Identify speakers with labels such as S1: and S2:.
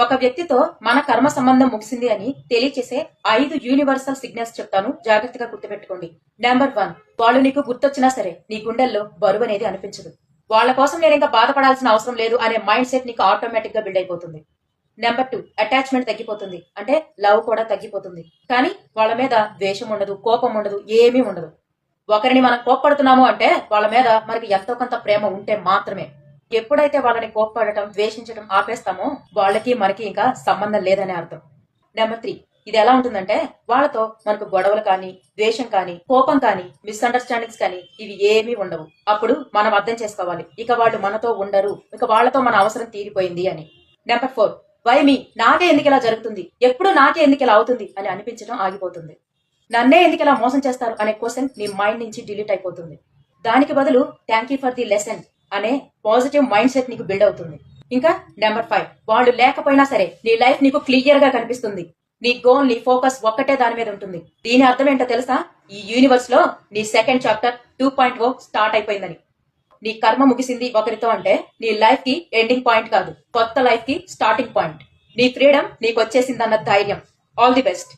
S1: ఒక వ్యక్తితో మన కర్మ సంబంధం ముగిసింది అని తెలియచేసే 5 యూనివర్సల్ సిగ్నల్స్ చెప్తాను, జాగ్రత్తగా గుర్తుపెట్టుకోండి. నెంబర్ 1, వాళ్ళు నీకు గుర్తొచ్చినా సరే నీ గుండెల్లో బరువు అనేది అనిపించదు. వాళ్ళ కోసం నేను ఇంకా బాధపడాల్సిన అవసరం లేదు అనే మైండ్ సెట్ నీకు ఆటోమేటిక్ గా బిల్డ్ అయిపోతుంది. నెంబర్ 2, అటాచ్మెంట్ తగ్గిపోతుంది, అంటే లవ్ కూడా తగ్గిపోతుంది. కానీ వాళ్ళ మీద ద్వేషం ఉండదు, కోపం ఉండదు, ఏమీ ఉండదు. ఒకరిని మనం కోప్పడుతున్నాము అంటే వాళ్ళ మీద మనకి ఎంతో కొంత ప్రేమ ఉంటే మాత్రమే. ఎప్పుడైతే వాళ్ళని కోప్పడటం, ద్వేషించడం ఆపేస్తామో వాళ్ళకి మనకి ఇంకా సంబంధం లేదనే అర్థం. నెంబర్ 3, ఇది ఎలా ఉంటుందంటే వాళ్ళతో మనకు గొడవలు కానీ, ద్వేషం కానీ, కోపం కానీ, మిస్అండర్స్టాండింగ్స్ కానీ ఇవి ఏమీ ఉండవు. అప్పుడు మనం అర్థం చేసుకోవాలి, ఇక వాళ్ళు మనతో ఉండరు, ఇక వాళ్ళతో మన అవసరం తీరిపోయింది అని. నెంబర్ 4, వై మీ, నాకే ఎందుకు ఇలా జరుగుతుంది, ఎప్పుడు నాకే ఎందుకు ఇలా అవుతుంది అని అనిపించడం ఆగిపోతుంది. నన్నే ఎందుకు ఇలా మోసం చేస్తారు అనే క్వశ్చన్ నీ మైండ్ నుంచి డిలీట్ అయిపోతుంది. దానికి బదులు thank you for the lesson అనే పాజిటివ్ మైండ్ సెట్ నీకు బిల్డ్ అవుతుంది. ఇంకా నెంబర్ 5, వాళ్ళు లేకపోయినా సరే నీ లైఫ్ నీకు క్లియర్ గా కనిపిస్తుంది. నీ గోల్, నీ ఫోకస్ ఒక్కటే దాని మీద ఉంటుంది. దీని అర్థం ఏంటో తెలుసా? ఈ యూనివర్స్ లో నీ సెకండ్ చాప్టర్ 2.0 స్టార్ట్ అయిపోయిందని. నీ కర్మ ముగిసింది ఒకరితో అంటే నీ లైఫ్ కి ఎండింగ్ పాయింట్ కాదు, కొత్త లైఫ్ కి స్టార్టింగ్ పాయింట్. నీ ఫ్రీడమ్ నీకు వచ్చేసిందన్న ధైర్యం. All the best.